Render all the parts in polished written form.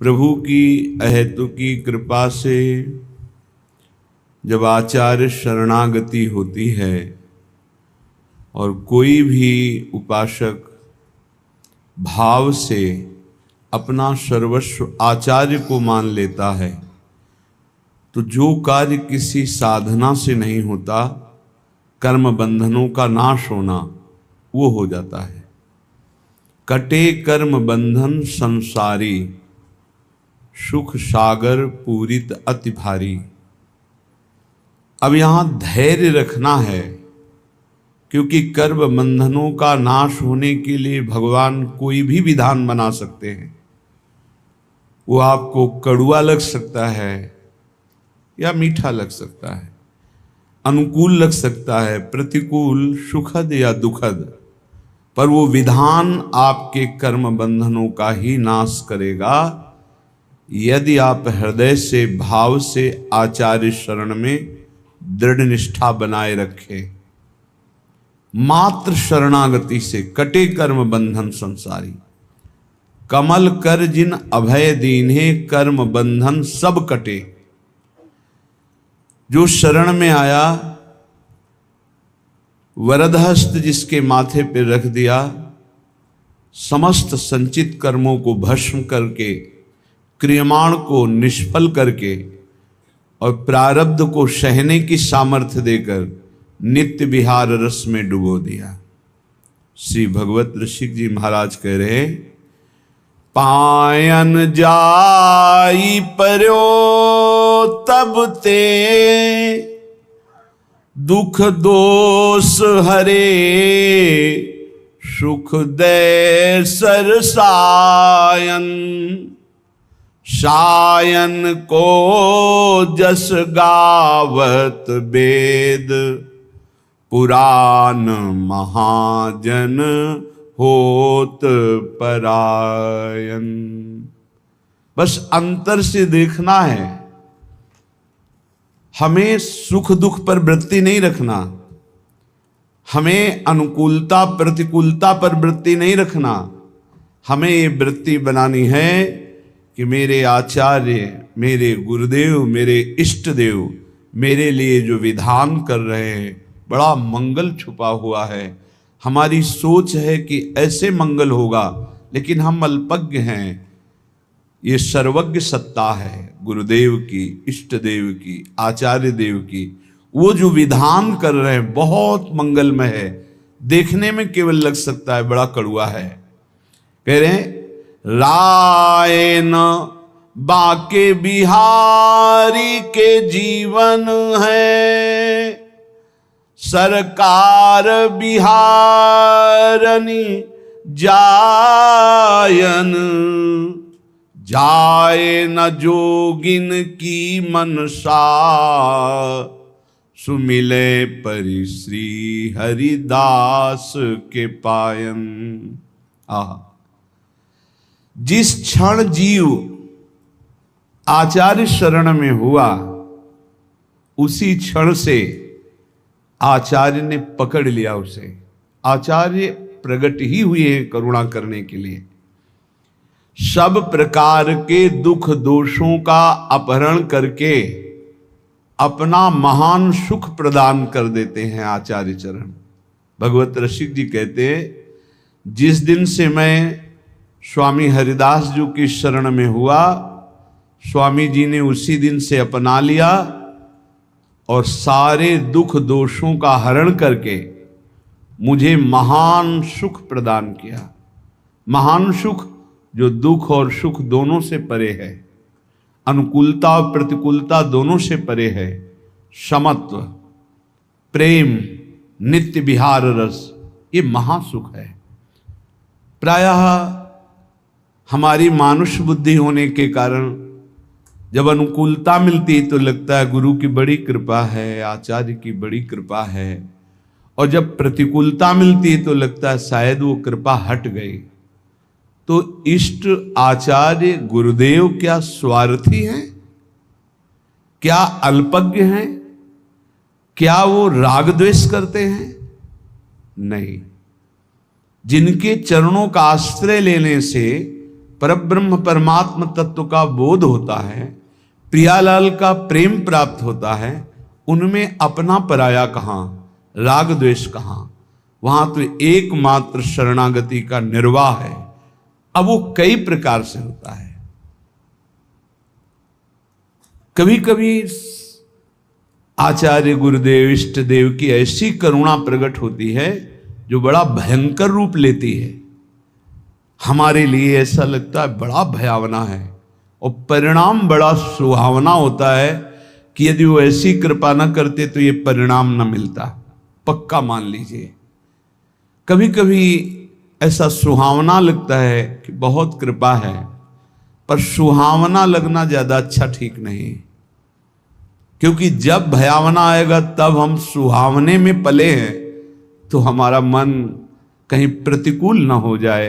प्रभु की अहेतुकी कृपा से जब आचार्य शरणागति होती है और कोई भी उपासक भाव से अपना सर्वस्व आचार्य को मान लेता है तो जो कार्य किसी साधना से नहीं होता, कर्म बंधनों का नाश होना, वो हो जाता है। कटे कर्म बंधन संसारी, सुख सागर पूरित अति भारी। अब यहां धैर्य रखना है, क्योंकि कर्म बंधनों का नाश होने के लिए भगवान कोई भी विधान बना सकते हैं। वो आपको कड़वा लग सकता है या मीठा लग सकता है, अनुकूल लग सकता है, प्रतिकूल, सुखद या दुखद, पर वो विधान आपके कर्म बंधनों का ही नाश करेगा यदि आप हृदय से भाव से आचार्य शरण में दृढ़ निष्ठा बनाए रखें। मात्र शरणागति से कटे कर्म बंधन संसारी, कमल कर जिन अभय दीन्हे कर्म बंधन सब कटे। जो शरण में आया, वरदहस्त जिसके माथे पे रख दिया, समस्त संचित कर्मों को भस्म करके, क्रियमाण को निष्फल करके और प्रारब्ध को सहने की सामर्थ्य देकर नित्य विहार रस में डुबो दिया। श्री भगवत ऋषिक जी महाराज कह रहे, पायन जाई पर्यो तब ते, दुख दोष हरे सुख दे सरसायन। सायन को जस गावत वेद, पुराण महाजन होत परायन। बस अंतर से देखना है, हमें सुख दुख पर वृत्ति नहीं रखना, हमें अनुकूलता प्रतिकूलता पर वृत्ति नहीं रखना। हमें ये वृत्ति बनानी है कि मेरे आचार्य, मेरे गुरुदेव, मेरे इष्ट देव मेरे लिए जो विधान कर रहे हैं बड़ा मंगल छुपा हुआ है। हमारी सोच है कि ऐसे मंगल होगा, लेकिन हम अल्पज्ञ हैं। ये सर्वज्ञ सत्ता है गुरुदेव की, इष्ट देव की, आचार्य देव की। वो जो विधान कर रहे हैं बहुत मंगलमय है, देखने में केवल लग सकता है बड़ा कड़वा है। कह रहे हैं, राय न बाके बिहारी के जीवन है, सरकार बिहारनी जायन। जाए न जोगिन की मनसा, सुमिले परि श्री हरिदास के पायन। जिस क्षण जीव आचार्य शरण में हुआ, उसी क्षण से आचार्य ने पकड़ लिया उसे। आचार्य प्रकट ही हुए हैं करुणा करने के लिए। सब प्रकार के दुख दोषों का अपहरण करके अपना महान सुख प्रदान कर देते हैं आचार्य चरण। भगवत रसिक जी कहते हैं, जिस दिन से मैं स्वामी हरिदास जी की शरण में हुआ, स्वामी जी ने उसी दिन से अपना लिया और सारे दुख दोषों का हरण करके मुझे महान सुख प्रदान किया। महान सुख जो दुख और सुख दोनों से परे है, अनुकूलता और प्रतिकूलता दोनों से परे है, समत्व, प्रेम, नित्य विहार रस, ये महासुख है। प्रायः हमारी मानुष बुद्धि होने के कारण जब अनुकूलता मिलती है तो लगता है गुरु की बड़ी कृपा है, आचार्य की बड़ी कृपा है, और जब प्रतिकूलता मिलती है तो लगता है शायद वो कृपा हट गई। तो इष्ट आचार्य गुरुदेव क्या स्वार्थी हैं? क्या अल्पज्ञ हैं? क्या वो राग द्वेष करते हैं? नहीं। जिनके चरणों का आश्रय लेने से परब्रह्म परमात्म तत्व का बोध होता है, प्रियालाल का प्रेम प्राप्त होता है, उनमें अपना पराया कहाँ, राग द्वेष कहाँ, वहां तो एकमात्र शरणागति का निर्वाह है। अब वो कई प्रकार से होता है। कभी कभी आचार्य गुरुदेव इष्ट देव की ऐसी करुणा प्रकट होती है जो बड़ा भयंकर रूप लेती है। हमारे लिए ऐसा लगता है बड़ा भयावना है, और परिणाम बड़ा सुहावना होता है कि यदि वो ऐसी कृपा न करते तो ये परिणाम न मिलता, पक्का मान लीजिए। कभी कभी ऐसा सुहावना लगता है कि बहुत कृपा है, पर सुहावना लगना ज्यादा अच्छा ठीक नहीं, क्योंकि जब भयावना आएगा तब हम सुहावने में पले हैं तो हमारा मन कहीं प्रतिकूल ना हो जाए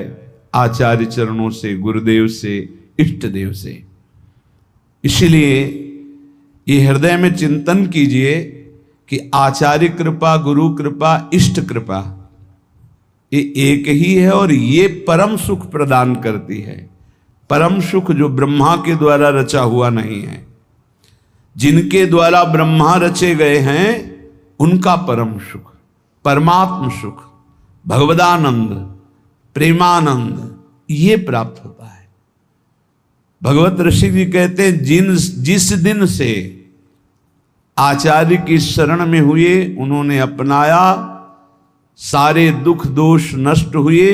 आचार्य चरणों से, गुरुदेव से, इष्ट देव से। इसलिए ये हृदय में चिंतन कीजिए कि आचार्य कृपा, गुरु कृपा, इष्ट कृपा ये एक ही है, और ये परम सुख प्रदान करती है। परम सुख जो ब्रह्मा के द्वारा रचा हुआ नहीं है, जिनके द्वारा ब्रह्मा रचे गए हैं उनका परम सुख, परमात्म सुख, भगवदानंद, प्रेमानंद ये प्राप्त होता है। भगवत ऋषि जी कहते हैं जिस दिन से आचार्य की शरण में हुए, उन्होंने अपनाया, सारे दुख दोष नष्ट हुए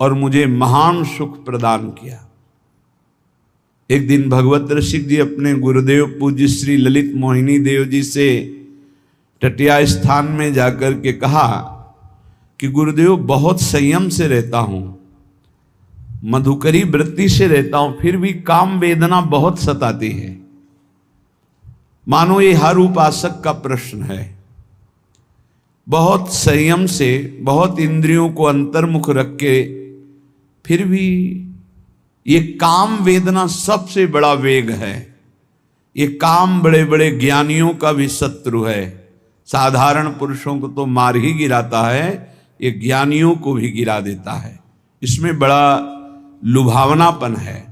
और मुझे महान सुख प्रदान किया। एक दिन भगवत ऋषि जी अपने गुरुदेव पूज्य श्री ललित मोहिनी देव जी से टटिया स्थान में जाकर के कहा कि गुरुदेव बहुत संयम से रहता हूं, मधुकरी वृत्ति से रहता हूं, फिर भी काम वेदना बहुत सताती है। मानो ये हर उपासक का प्रश्न है। बहुत संयम से, बहुत इंद्रियों को अंतर्मुख रख के, फिर भी ये काम वेदना सबसे बड़ा वेग है। ये काम बड़े बड़े ज्ञानियों का भी शत्रु है। साधारण पुरुषों को तो मार ही गिराता है, ये ज्ञानियों को भी गिरा देता है। इसमें बड़ा लुभावनापन है।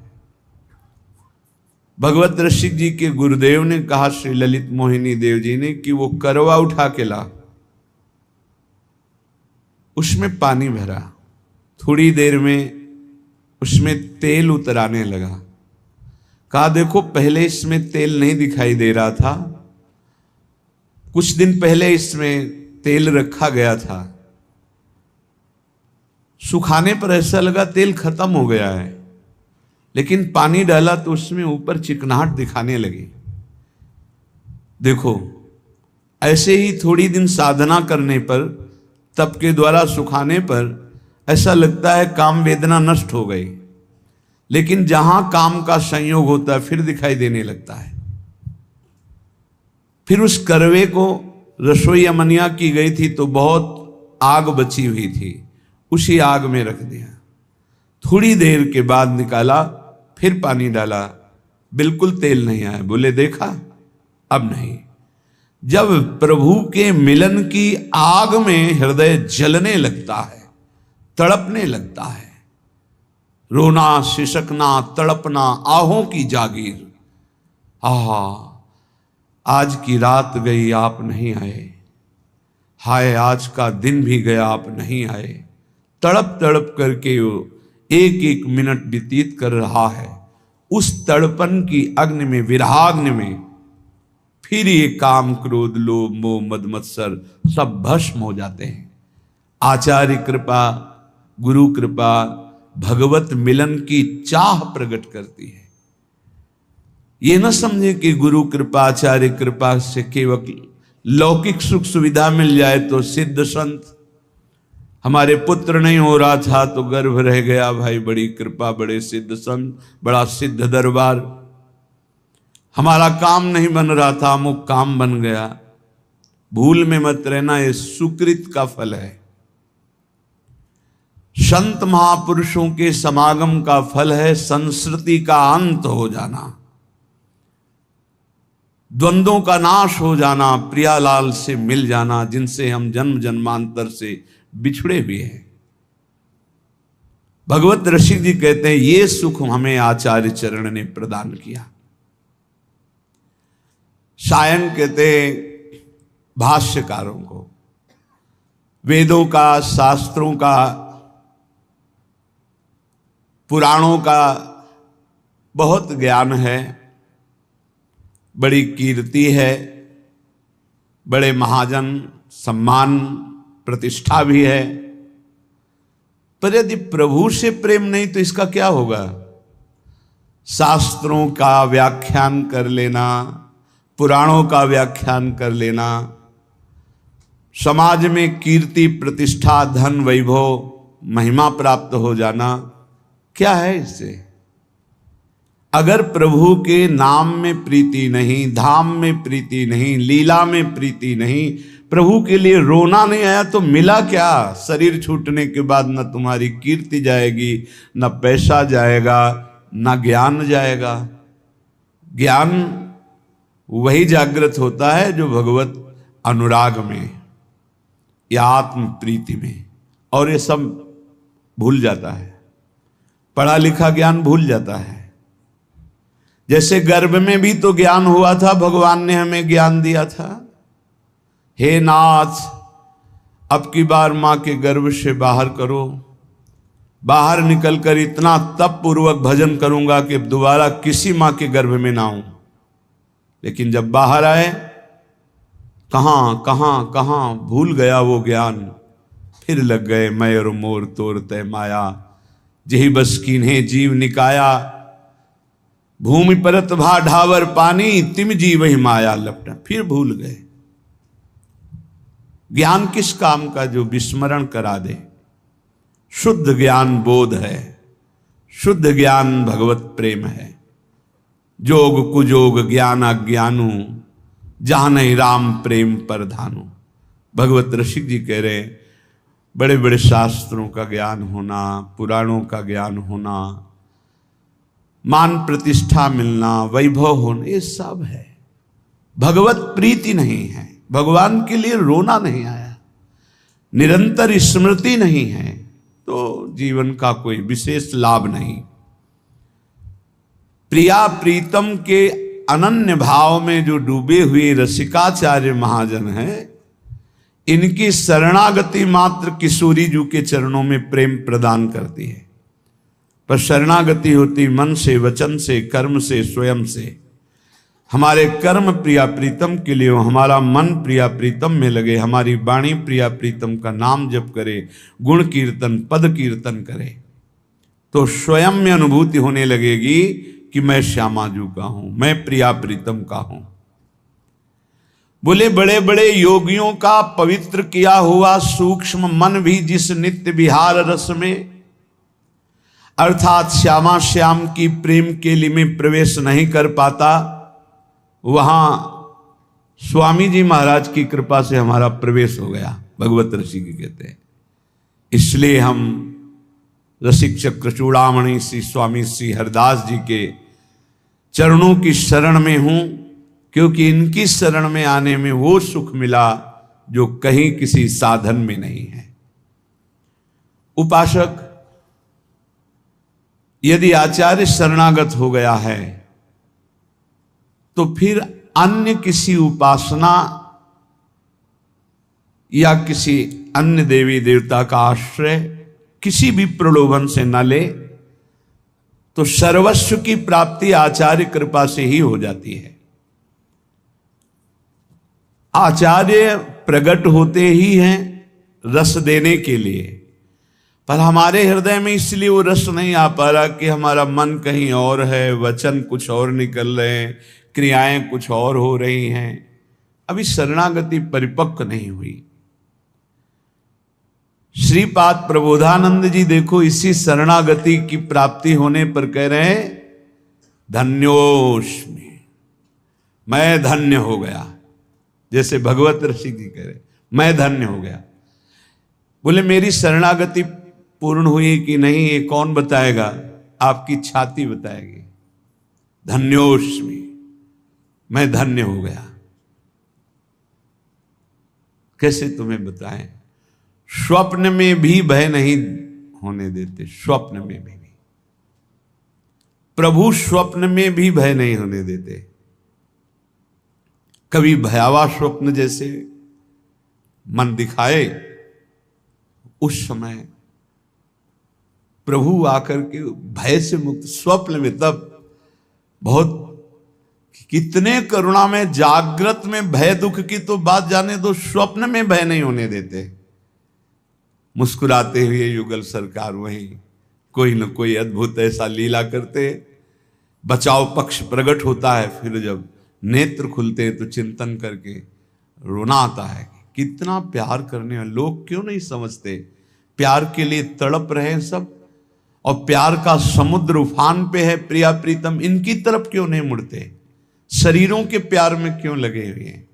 भगवत ऋषि जी के गुरुदेव ने कहा श्री ललित मोहिनी देव जी ने कि वो करवा उठा के ला, उसमें पानी भरा, थोड़ी देर में उसमें तेल उतर आने लगा। कहा देखो पहले इसमें तेल नहीं दिखाई दे रहा था, कुछ दिन पहले इसमें तेल रखा गया था, सुखाने पर ऐसा लगा तेल खत्म हो गया है, लेकिन पानी डाला तो उसमें ऊपर चिकनाहट दिखाने लगी। देखो ऐसे ही थोड़ी दिन साधना करने पर, तप के द्वारा सुखाने पर ऐसा लगता है काम वेदना नष्ट हो गई, लेकिन जहां काम का संयोग होता है फिर दिखाई देने लगता है। फिर उस करवे को रसोई अमनिया की गई थी तो बहुत आग बची हुई थी, उसी आग में रख दिया। थोड़ी देर के बाद निकाला, फिर पानी डाला, बिल्कुल तेल नहीं आया। बोले देखा अब नहीं। जब प्रभु के मिलन की आग में हृदय जलने लगता है, तड़पने लगता है, रोना, सिसकना, तड़पना, आहों की जागीर, आहा आज की रात गई आप नहीं आए, हाय आज का दिन भी गया आप नहीं आए, तड़प तड़प करके वो एक एक मिनट व्यतीत कर रहा है। उस तड़पन की अग्नि में, विरहाग्नि में फिर ये काम, क्रोध, लोभ, मोह, मद, मत्सर सब भस्म हो जाते हैं। आचार्य कृपा, गुरु कृपा भगवत मिलन की चाह प्रकट करती है। ये न समझे कि गुरु कृपा, आचार्य कृपा से केवल लौकिक सुख सुविधा मिल जाए तो सिद्ध संत, हमारे पुत्र नहीं हो रहा था तो गर्भ रह गया, भाई बड़ी कृपा, बड़े सिद्ध संत, बड़ा सिद्ध दरबार, हमारा काम नहीं बन रहा था, अमुक काम बन गया। भूल में मत रहना, ये सुकृत का फल है। संत महापुरुषों के समागम का फल है संस्कृति का अंत हो जाना, द्वंद्वों का नाश हो जाना, प्रियालाल से मिल जाना, जिनसे हम जन्म जन्मांतर से बिछड़े हुए हैं। भगवत ऋषि जी कहते हैं ये सुख हमें आचार्य चरण ने प्रदान किया। सायन कहते हैं भाष्यकारों को वेदों का, शास्त्रों का, पुराणों का बहुत ज्ञान है, बड़ी कीर्ति है, बड़े महाजन, सम्मान, प्रतिष्ठा भी है, पर यदि प्रभु से प्रेम नहीं तो इसका क्या होगा? शास्त्रों का व्याख्यान कर लेना, पुराणों का व्याख्यान कर लेना, समाज में कीर्ति, प्रतिष्ठा, धन, वैभव, महिमा प्राप्त हो जाना, क्या है इससे? अगर प्रभु के नाम में प्रीति नहीं, धाम में प्रीति नहीं, लीला में प्रीति नहीं, प्रभु के लिए रोना नहीं आया तो मिला क्या? शरीर छूटने के बाद न तुम्हारी कीर्ति जाएगी, न पैसा जाएगा, न ज्ञान जाएगा। ज्ञान वही जागृत होता है जो भगवत अनुराग में या आत्म प्रीति में, और ये सब भूल जाता है, पढ़ा लिखा ज्ञान भूल जाता है। जैसे गर्भ में भी तो ज्ञान हुआ था, भगवान ने हमें ज्ञान दिया था, हे नाथ अब की बार मां के गर्भ से बाहर करो, बाहर निकलकर इतना तप पूर्वक भजन करूंगा कि दोबारा किसी मां के गर्भ में ना आऊं। लेकिन जब बाहर आए, कहां कहां कहां भूल गया वो ज्ञान, फिर लग गए मैं और मोर तोर तय माया, जही बस कीन्हे जीव निकाया, भूमि परत भा ढावर पानी, तिम जी वही माया लपटा। फिर भूल गए। ज्ञान किस काम का? जो विस्मरण करा दे। शुद्ध ज्ञान बोध है, शुद्ध ज्ञान भगवत प्रेम है। जोग कुजोग ज्ञान अज्ञानु, जहां नहीं राम प्रेम पर धानु। भगवत ऋषि जी कह रहे बड़े बड़े शास्त्रों का ज्ञान होना, पुराणों का ज्ञान होना, मान प्रतिष्ठा मिलना, वैभव होना, ये सब है, भगवत प्रीति नहीं है, भगवान के लिए रोना नहीं आया, निरंतर स्मृति नहीं है, तो जीवन का कोई विशेष लाभ नहीं। प्रिया प्रीतम के अनन्य भाव में जो डूबे हुए रसिकाचार्य महाजन हैं, इनकी शरणागति मात्र किशोरी जी के चरणों में प्रेम प्रदान करती है। पर शरणागति होती मन से, वचन से, कर्म से, स्वयं से। हमारे कर्म प्रिया प्रीतम के लिए हो, हमारा मन प्रिया प्रीतम में लगे, हमारी वाणी प्रिया प्रीतम का नाम जप करे, गुण कीर्तन, पद कीर्तन करे, तो स्वयं में अनुभूति होने लगेगी कि मैं श्यामाजू का हूं, मैं प्रिया प्रीतम का हूं। बोले बड़े बड़े योगियों का पवित्र किया हुआ सूक्ष्म मन भी जिस नित्य विहार रस में, अर्थात श्यामा श्याम की प्रेम केली में प्रवेश नहीं कर पाता, वहां स्वामी जी महाराज की कृपा से हमारा प्रवेश हो गया। भगवत ऋषि जी कहते हैं, इसलिए हम रसिक चक्र चूड़ामणि श्री स्वामी श्री हरदास जी के चरणों की शरण में हूं, क्योंकि इनकी शरण में आने में वो सुख मिला जो कहीं किसी साधन में नहीं है। उपासक यदि आचार्य शरणागत हो गया है तो फिर अन्य किसी उपासना या किसी अन्य देवी देवता का आश्रय किसी भी प्रलोभन से न ले, तो सर्वस्व की प्राप्ति आचार्य कृपा से ही हो जाती है। आचार्य प्रकट होते ही हैं रस देने के लिए, पर हमारे हृदय में इसलिए वो रस नहीं आ पा रहा कि हमारा मन कहीं और है, वचन कुछ और निकल रहे हैं, क्रियाएं कुछ और हो रही हैं, अभी शरणागति परिपक्व नहीं हुई। श्रीपाद प्रबोधानंद जी देखो इसी शरणागति की प्राप्ति होने पर कह रहे हैं, धन्योस्मि, मैं धन्य हो गया। जैसे भगवत ऋषि जी कह रहे, मैं धन्य हो गया। बोले मेरी शरणागति पूर्ण हुई कि नहीं ये कौन बताएगा? आपकी छाती बताएगी। धन्योस्मि, मैं धन्य हो गया। कैसे तुम्हें बताएं? स्वप्न में भी भय नहीं होने देते, स्वप्न में भी। प्रभु स्वप्न में भी भय नहीं होने देते। कभी भयावह स्वप्न जैसे मन दिखाए, उस समय प्रभु आकर के भय से मुक्त, स्वप्न में तब बहुत, कितने करुणा में, जागृत में भय दुख की तो बात जाने दो, स्वप्न में भय नहीं होने देते। मुस्कुराते हुए युगल सरकार वहीं कोई न कोई अद्भुत ऐसा लीला करते, बचाव पक्ष प्रकट होता है, फिर जब नेत्र खुलते हैं तो चिंतन करके रोना आता है। कितना प्यार करने वाले लोग क्यों नहीं समझते, प्यार के लिए तड़प रहे हैं सब, और प्यार का समुद्र उफान पे है, प्रिया प्रीतम इनकी तरफ क्यों नहीं मुड़ते, शरीरों के प्यार में क्यों लगे हुए हैं,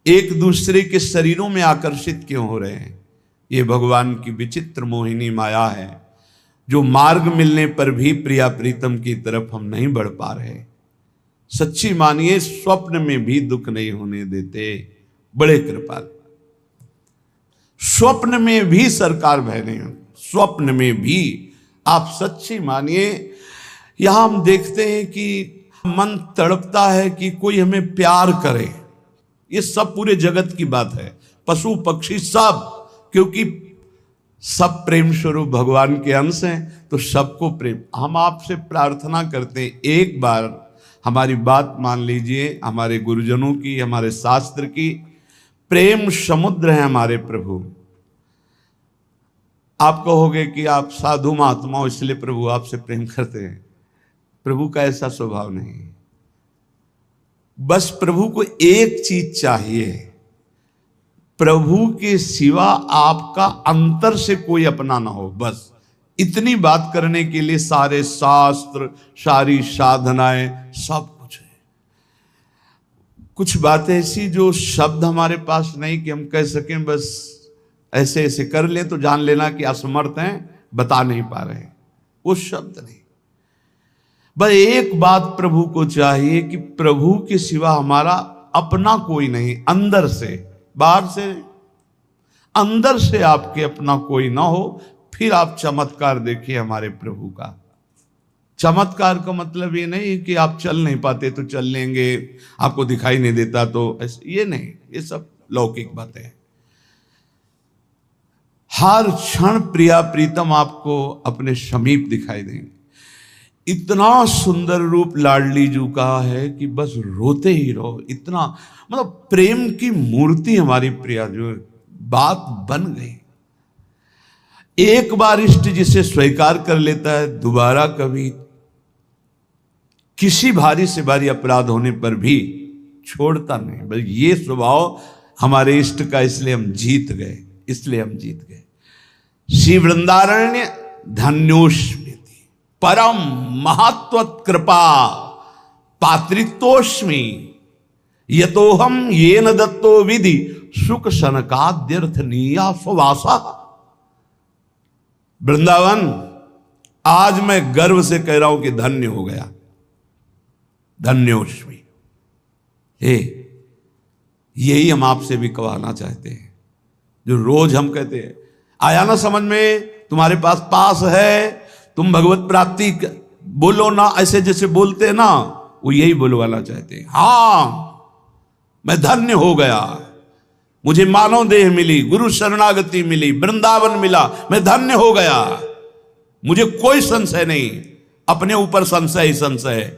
एक दूसरे के शरीरों में आकर्षित क्यों हो रहे हैं। ये भगवान की विचित्र मोहिनी माया है, जो मार्ग मिलने पर भी प्रिया प्रीतम की तरफ हम नहीं बढ़ पा रहे। सच्ची मानिए, स्वप्न में भी दुख नहीं होने देते, बड़े कृपाल। स्वप्न में भी सरकार भय नहीं हो, स्वप्न में भी आप सच्ची मानिए। यहां हम देखते हैं कि मन तड़पता है कि कोई हमें प्यार करे, ये सब पूरे जगत की बात है, पशु पक्षी सब, क्योंकि सब प्रेम स्वरूप भगवान के अंश हैं, तो सबको प्रेम। हम आपसे प्रार्थना करते हैं, एक बार हमारी बात मान लीजिए, हमारे गुरुजनों की, हमारे शास्त्र की, प्रेम समुद्र है हमारे प्रभु। आप कहोगे कि आप साधु महात्मा हो इसलिए प्रभु आपसे प्रेम करते हैं, प्रभु का ऐसा स्वभाव नहीं। बस प्रभु को एक चीज चाहिए, प्रभु के सिवा आपका अंतर से कोई अपना ना हो, बस इतनी बात करने के लिए सारे शास्त्र, सारी साधनाएं, सब कुछ है। कुछ बातें ऐसी जो शब्द हमारे पास नहीं कि हम कह सकें, बस ऐसे ऐसे कर लें तो जान लेना कि असमर्थ हैं, बता नहीं पा रहे हैं, वो शब्द नहीं। बस एक बात प्रभु को चाहिए कि प्रभु के सिवा हमारा अपना कोई नहीं, अंदर से, बाहर से, अंदर से आपके अपना कोई ना हो। फिर आप चमत्कार देखिए हमारे प्रभु का। चमत्कार का मतलब ये नहीं कि आप चल नहीं पाते तो चल लेंगे, आपको दिखाई नहीं देता तो ऐसे, ये नहीं, ये सब लौकिक बातें हैं। हर क्षण प्रिया प्रीतम आपको अपने समीप दिखाई देंगे। इतना सुंदर रूप लाडली जू का है कि बस रोते ही रहो, इतना मतलब प्रेम की मूर्ति हमारी प्रिया जो, बात बन गई। एक बार इष्ट जिसे स्वीकार कर लेता है, दोबारा कभी किसी भारी से भारी अपराध होने पर भी छोड़ता नहीं। बल्कि ये स्वभाव हमारे इष्ट का, इसलिए हम जीत गए, इसलिए हम जीत गए। श्री वृंदारण्य धन्योस्मि परम महत्व कृपा पात्रित्वोस्मि यतोहम येन दत्तो विधि सुख सनकाद्यर्थनीया सुवासा। वृंदावन, आज मैं गर्व से कह रहा हूं कि धन्य हो गया, धन्योस्मि। यही हम आपसे भी कहना चाहते हैं, जो रोज हम कहते हैं, आया ना समझ में, तुम्हारे पास है, तुम भगवत प्राप्ति बोलो ना, ऐसे जैसे बोलते हैं ना, वो यही बोलवाना चाहते हैं। हाँ, मैं धन्य हो गया, मुझे मानव देह मिली, गुरु शरणागति मिली, वृंदावन मिला, मैं धन्य हो गया, मुझे कोई संशय नहीं, अपने ऊपर संशय ही संशय है,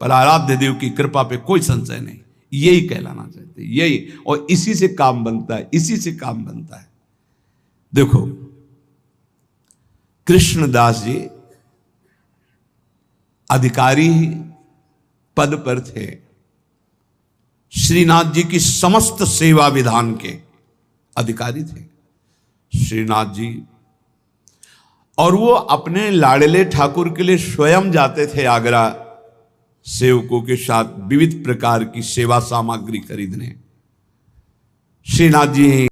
पर आराध्य देव की कृपा पे कोई संशय नहीं। यही कहलाना चाहते, यही, और इसी से काम बनता है, इसी से काम बनता है। देखो कृष्णदास जी अधिकारी पद पर थे, श्रीनाथ जी की समस्त सेवा विधान के अधिकारी थे श्रीनाथ जी, और वो अपने लाडले ठाकुर के लिए स्वयं जाते थे आगरा सेवकों के साथ विविध प्रकार की सेवा सामग्री खरीदने। श्रीनाथ जी